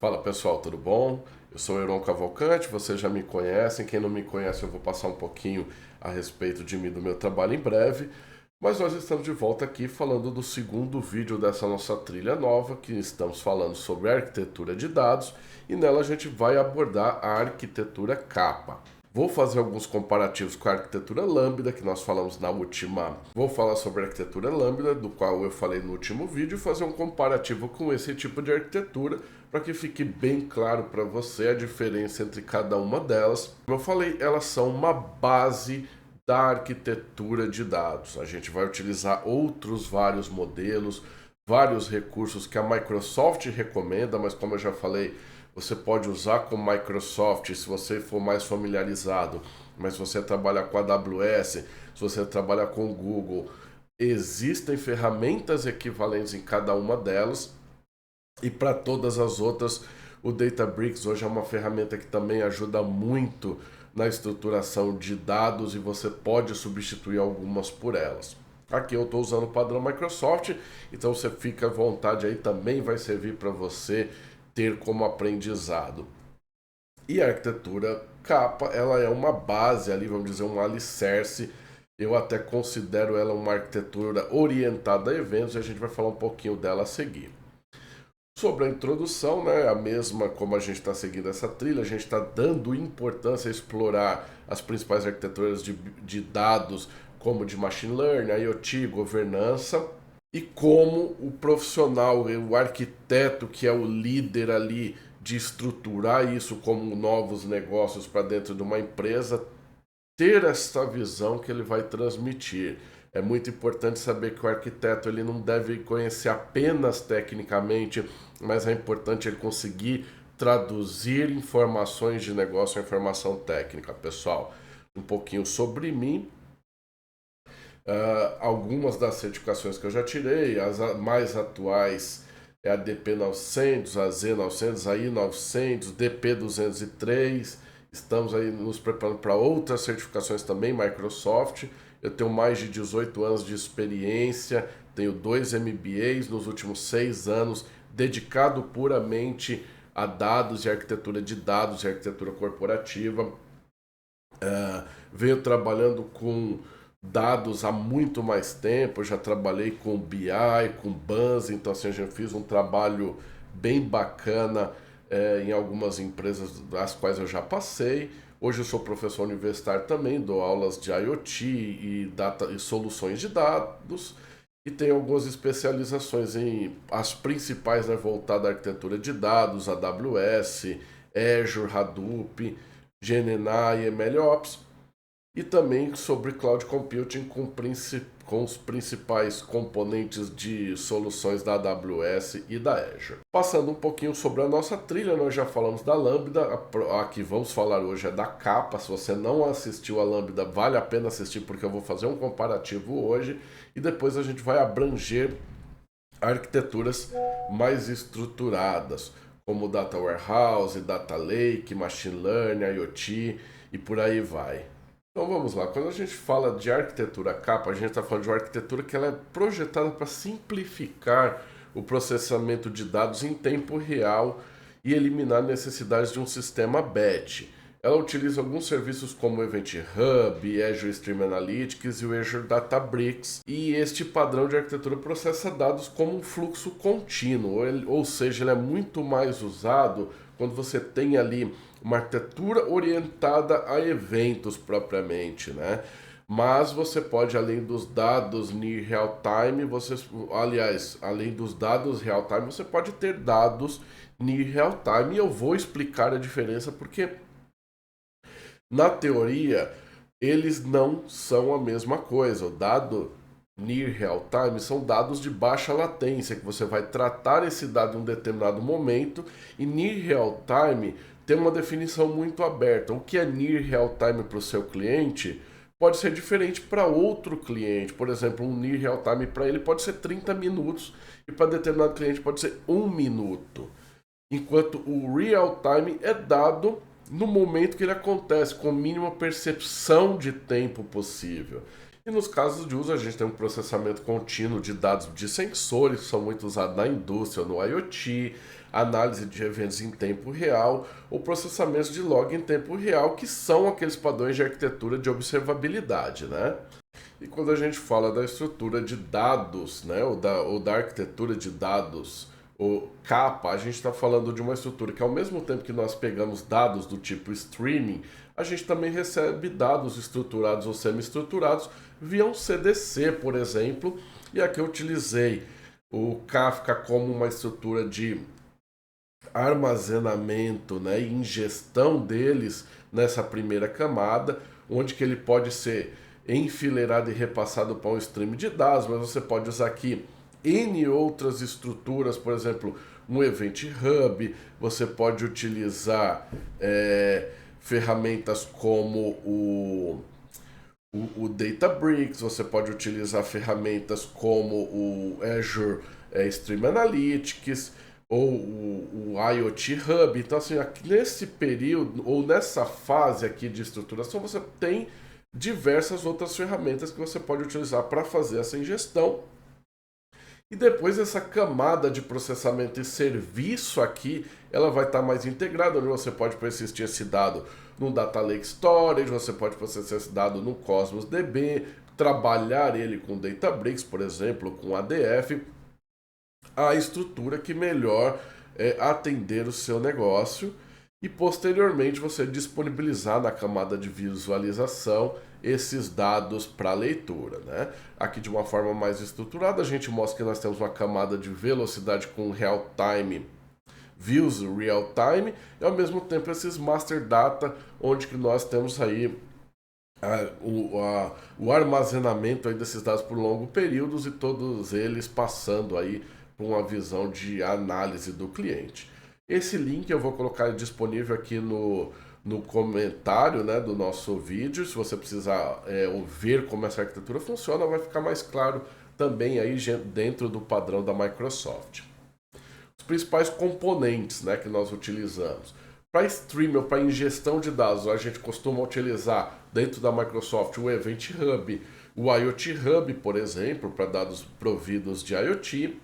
Fala pessoal, tudo bom? Eu sou Heron Cavalcante, vocês já me conhecem. Quem não me conhece, eu vou passar um pouquinho a respeito de mim, do meu trabalho em breve. Mas nós estamos de volta aqui falando do segundo vídeo dessa nossa trilha nova, que estamos falando sobre arquitetura de dados, e nela a gente vai abordar a arquitetura capa. Vou fazer alguns comparativos com a arquitetura Lambda, que nós falamos na última. Vou falar sobre a arquitetura Lambda, do qual eu falei no último vídeo, e fazer um comparativo com esse tipo de arquitetura, para que fique bem claro para você a diferença entre cada uma delas. Como eu falei, elas são uma base da arquitetura de dados. A gente vai utilizar outros vários modelos, vários recursos que a Microsoft recomenda, mas como eu já falei, você pode usar com Microsoft se você for mais familiarizado, mas se você trabalhar com a AWS, se você trabalhar com o Google, existem ferramentas equivalentes em cada uma delas, e para todas as outras, o Databricks hoje é uma ferramenta que também ajuda muito na estruturação de dados e você pode substituir algumas por elas. Aqui eu estou usando o padrão Microsoft, então você fica à vontade aí, também vai servir para você ter como aprendizado. E a arquitetura capa, ela é uma base ali, vamos dizer, um alicerce. Eu até considero ela uma arquitetura orientada a eventos e a gente vai falar um pouquinho dela a seguir. Sobre a introdução, né, a mesma como a gente está seguindo essa trilha, a gente está dando importância a explorar as principais arquiteturas de dados, como de machine learning, IoT, governança, e como o profissional, o arquiteto que é o líder ali de estruturar isso como novos negócios para dentro de uma empresa, ter essa visão que ele vai transmitir. É muito importante saber que o arquiteto ele não deve conhecer apenas tecnicamente, mas é importante ele conseguir traduzir informações de negócio em informação técnica. Pessoal, um pouquinho sobre mim. Algumas das certificações que eu já tirei, as mais atuais é a DP900, a Z900, a I900, DP203. Estamos aí nos preparando para outras certificações também, Microsoft. Eu tenho mais de 18 anos de experiência, tenho 2 MBAs nos últimos 6 anos, dedicado puramente a dados e arquitetura de dados e arquitetura corporativa. Venho trabalhando com dados há muito mais tempo, eu já trabalhei com BI, com Buzz, então assim, eu já fiz um trabalho bem bacana em algumas empresas das quais eu já passei. Hoje eu sou professor universitário também, dou aulas de IoT e soluções de dados e tenho algumas especializações em as principais, né, voltadas à arquitetura de dados, AWS, Azure, Hadoop, GNNI e MLOps, e também sobre Cloud Computing com os principais componentes de soluções da AWS e da Azure. Passando um pouquinho sobre a nossa trilha, nós já falamos da Lambda, a que vamos falar hoje é da capa. Se você não assistiu a Lambda, vale a pena assistir porque eu vou fazer um comparativo hoje e depois a gente vai abranger arquiteturas mais estruturadas, como Data Warehouse, Data Lake, Machine Learning, IoT e por aí vai. Então vamos lá, quando a gente fala de arquitetura capa, a gente está falando de uma arquitetura que ela é projetada para simplificar o processamento de dados em tempo real e eliminar necessidades de um sistema batch. Ela utiliza alguns serviços como o Event Hub, Azure Stream Analytics e o Azure Databricks. E este padrão de arquitetura processa dados como um fluxo contínuo, ou seja, ele é muito mais usado quando você tem ali uma arquitetura orientada a eventos propriamente, né? Mas você pode, além dos dados near real time, além dos dados real time, você pode ter dados near real time, e eu vou explicar a diferença porque na teoria eles não são a mesma coisa. O dado near real time são dados de baixa latência, que você vai tratar esse dado em um determinado momento, e near real time tem uma definição muito aberta. O que é near real time para o seu cliente pode ser diferente para outro cliente. Por exemplo, um near real time para ele pode ser 30 minutos e para determinado cliente pode ser 1 minuto. Enquanto o real time é dado no momento que ele acontece, com a mínima percepção de tempo possível. E nos casos de uso, a gente tem um processamento contínuo de dados de sensores, que são muito usados na indústria, no IoT, análise de eventos em tempo real, ou processamento de log em tempo real, que são aqueles padrões de arquitetura de observabilidade, né? E quando a gente fala da estrutura de dados, né, ou da arquitetura de dados, ou capa, a gente está falando de uma estrutura que, ao mesmo tempo que nós pegamos dados do tipo streaming, a gente também recebe dados estruturados ou semi-estruturados via um CDC, por exemplo, e aqui eu utilizei o Kafka como uma estrutura de armazenamento, né, e ingestão deles nessa primeira camada, onde que ele pode ser enfileirado e repassado para um stream de dados, mas você pode usar aqui N outras estruturas, por exemplo, um Event Hub, você pode utilizar ferramentas como o Databricks, você pode utilizar ferramentas como o Azure Stream Analytics, ou o IoT Hub. Então, assim, aqui nesse período, ou nessa fase aqui de estruturação, você tem diversas outras ferramentas que você pode utilizar para fazer essa ingestão. E depois essa camada de processamento e serviço aqui, ela vai estar mais integrada, onde você pode persistir esse dado no Data Lake Storage, você pode processar esse dado no Cosmos DB, trabalhar ele com Databricks, por exemplo, com ADF, a estrutura que melhor atender o seu negócio, e posteriormente você disponibilizar na camada de visualização esses dados para leitura, né? Aqui de uma forma mais estruturada a gente mostra que nós temos uma camada de velocidade com real time, views real time, e ao mesmo tempo esses master data, onde que nós temos aí o armazenamento aí desses dados por longos períodos, e todos eles passando aí por uma visão de análise do cliente. Esse link eu vou colocar disponível aqui no comentário, né, do nosso vídeo. Se você precisar ver como essa arquitetura funciona, vai ficar mais claro também aí dentro do padrão da Microsoft. Os principais componentes, né, que nós utilizamos. Para streaming ou para ingestão de dados, a gente costuma utilizar dentro da Microsoft o Event Hub, o IoT Hub, por exemplo, para dados providos de IoT.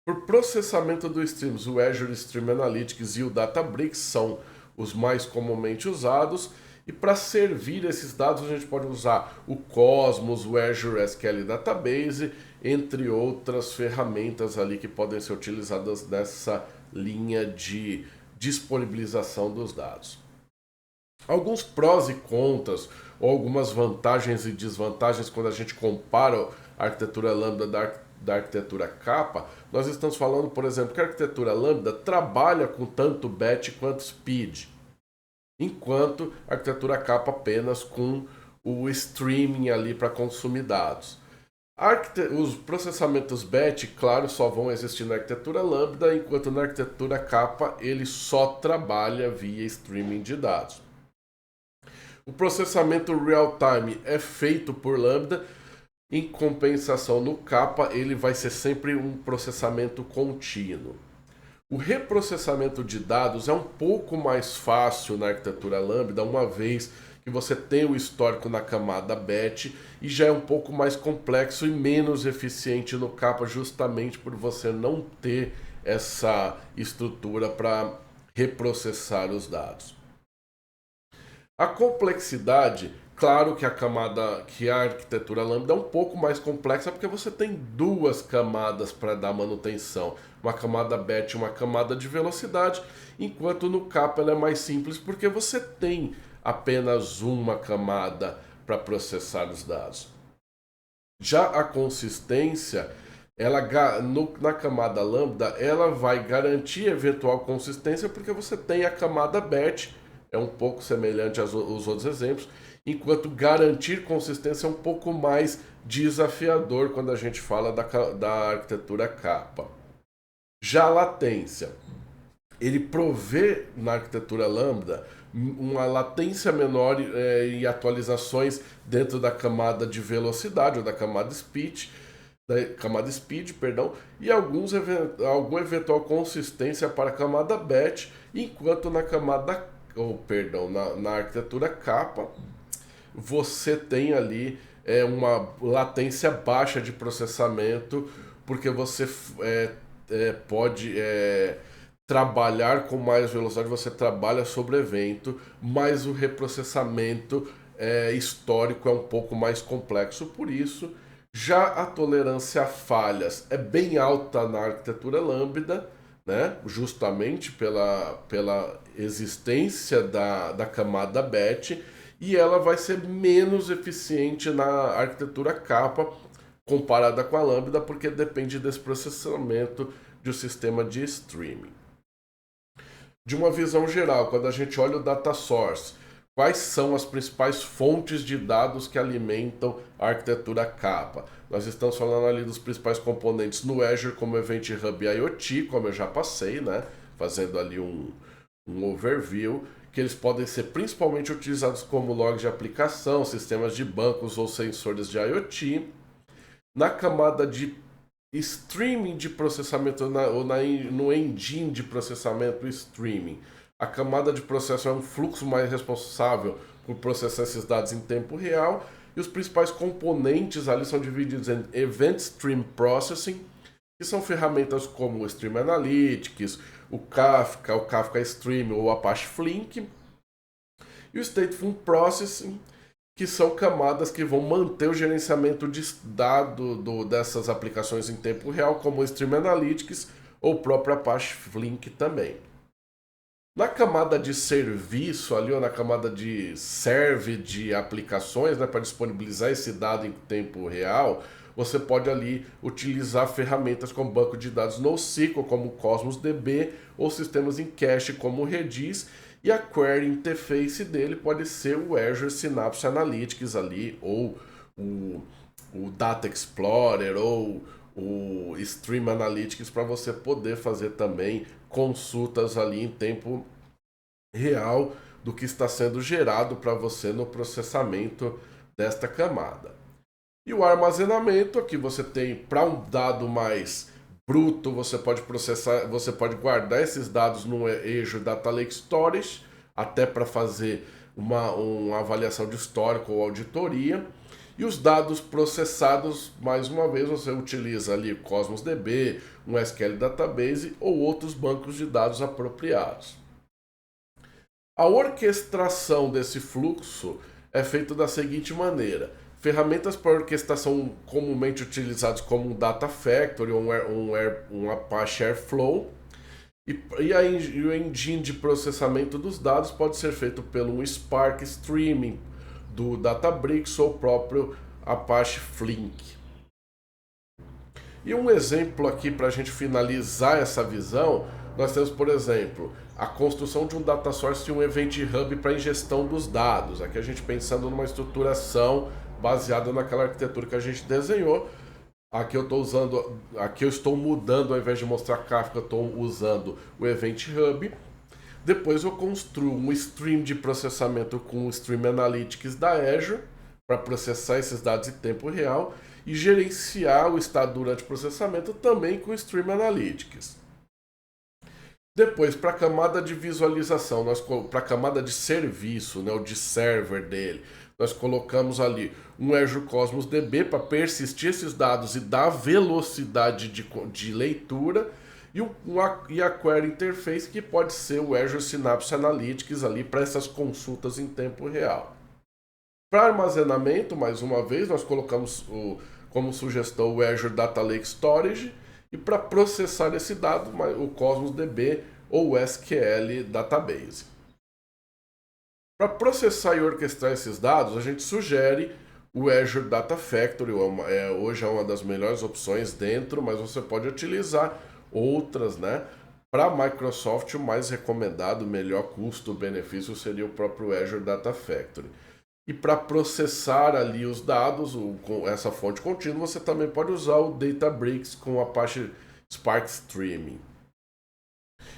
Por processamento dos streams, o Azure Stream Analytics e o Databricks são os mais comumente usados. E para servir esses dados, a gente pode usar o Cosmos, o Azure SQL Database, entre outras ferramentas ali que podem ser utilizadas nessa linha de disponibilização dos dados. Alguns prós e contras, ou algumas vantagens e desvantagens quando a gente compara a arquitetura Lambda da arquitetura Kappa. Nós estamos falando, por exemplo, que a arquitetura Lambda trabalha com tanto batch quanto speed, enquanto a arquitetura Kappa apenas com o streaming ali para consumir dados. Os processamentos batch, claro, só vão existir na arquitetura Lambda, enquanto na arquitetura Kappa ele só trabalha via streaming de dados. O processamento real-time é feito por Lambda. Em compensação, no Kappa, ele vai ser sempre um processamento contínuo. O reprocessamento de dados é um pouco mais fácil na arquitetura Lambda, uma vez que você tem o histórico na camada batch, e já é um pouco mais complexo e menos eficiente no Kappa, justamente por você não ter essa estrutura para reprocessar os dados. A complexidade, claro que a arquitetura Lambda é um pouco mais complexa, porque você tem duas camadas para dar manutenção, uma camada batch e uma camada de velocidade, enquanto no Kappa ela é mais simples, porque você tem apenas uma camada para processar os dados. Já a consistência, na camada Lambda, ela vai garantir eventual consistência, porque você tem a camada batch, é um pouco semelhante aos outros exemplos, enquanto garantir consistência é um pouco mais desafiador quando a gente fala da arquitetura Kappa. Já a latência, ele provê na arquitetura Lambda uma latência menor e atualizações dentro da camada de velocidade ou da camada speed, e alguma eventual consistência para a camada batch, enquanto na arquitetura Kappa você tem ali uma latência baixa de processamento, porque você pode trabalhar com mais velocidade, você trabalha sobre evento, mas o reprocessamento histórico é um pouco mais complexo. Por isso, já a tolerância a falhas é bem alta na arquitetura Lambda, né? Justamente pela existência da camada batch, e ela vai ser menos eficiente na arquitetura capa comparada com a Lambda, porque depende desse processamento de um sistema de streaming. De uma visão geral, quando a gente olha o data source, quais são as principais fontes de dados que alimentam a arquitetura capa? Nós estamos falando ali dos principais componentes no Azure, como Event Hub e IoT, como eu já passei, né? Fazendo ali um overview, que eles podem ser principalmente utilizados como logs de aplicação, sistemas de bancos ou sensores de IoT. Na camada de streaming de processamento, no engine de processamento streaming, a camada de processo é um fluxo mais responsável por processar esses dados em tempo real, e os principais componentes ali são divididos em Event Stream Processing, que são ferramentas como o Stream Analytics, o Kafka Stream ou o Apache Flink, e o Stateful Processing, que são camadas que vão manter o gerenciamento de dados dessas aplicações em tempo real, como o Stream Analytics ou o próprio Apache Flink também. Na camada de serviço, ali, ou na camada de serve de aplicações, né, para disponibilizar esse dado em tempo real, você pode ali utilizar ferramentas como banco de dados NoSQL, como o Cosmos DB, ou sistemas em cache, como o Redis, e a query interface dele pode ser o Azure Synapse Analytics ali, ou o Data Explorer, ou o Stream Analytics, para você poder fazer também consultas ali em tempo real do que está sendo gerado para você no processamento desta camada. E o armazenamento, aqui você tem para um dado mais bruto, você pode processar, você pode guardar esses dados no Azure Data Lake Storage, até para fazer uma avaliação de histórico ou auditoria. E os dados processados, mais uma vez, você utiliza ali Cosmos DB, um SQL Database ou outros bancos de dados apropriados. A orquestração desse fluxo é feita da seguinte maneira: ferramentas para orquestração comumente utilizadas como um Data Factory ou um Apache Airflow, e o engine de processamento dos dados pode ser feito pelo Spark Streaming do Databricks ou o próprio Apache Flink. E um exemplo aqui para a gente finalizar essa visão, nós temos, por exemplo, a construção de um data source e um Event Hub para ingestão dos dados. Aqui a gente pensando numa estruturação baseada naquela arquitetura que a gente desenhou. Aqui eu estou mudando, ao invés de mostrar Kafka, eu estou usando o Event Hub. Depois eu construo um stream de processamento com o Stream Analytics da Azure para processar esses dados em tempo real e gerenciar o estado durante o processamento também com o Stream Analytics. Depois, para a camada de visualização, para a camada de serviço, né, o de server dele, nós colocamos ali um Azure Cosmos DB para persistir esses dados e dar velocidade de leitura, e a Query Interface, que pode ser o Azure Synapse Analytics ali para essas consultas em tempo real. Para armazenamento, mais uma vez, nós colocamos como sugestão o Azure Data Lake Storage, e para processar esse dado, o Cosmos DB ou o SQL Database. Para processar e orquestrar esses dados, a gente sugere o Azure Data Factory, hoje é uma das melhores opções dentro, mas você pode utilizar outras, né? Para a Microsoft, o mais recomendado, o melhor custo-benefício seria o próprio Azure Data Factory. E para processar ali os dados com essa fonte contínua, você também pode usar o Databricks com o Apache Spark Streaming.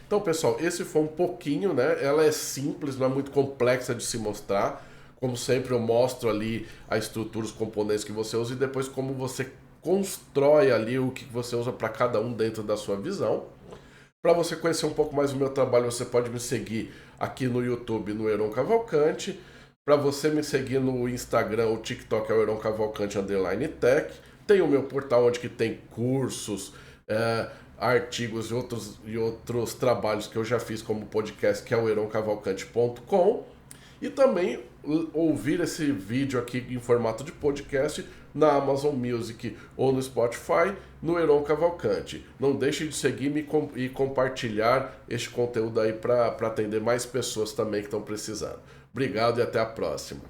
Então, pessoal, esse foi um pouquinho, né? Ela é simples, não é muito complexa de se mostrar. Como sempre, eu mostro ali a estrutura, os componentes que você usa e depois como você constrói ali o que você usa para cada um dentro da sua visão. Para você conhecer um pouco mais do meu trabalho, você pode me seguir aqui no YouTube, no Heron Cavalcante. Para você me seguir no Instagram, o TikTok é o Heron Cavalcante _tech. Tem o meu portal onde que tem cursos, artigos e outros trabalhos que eu já fiz como podcast, que é o heroncavalcante.com. E também ouvir esse vídeo aqui em formato de podcast na Amazon Music ou no Spotify, no Heron Cavalcante. Não deixe de seguir e compartilhar este conteúdo aí para atender mais pessoas também que estão precisando. Obrigado e até a próxima.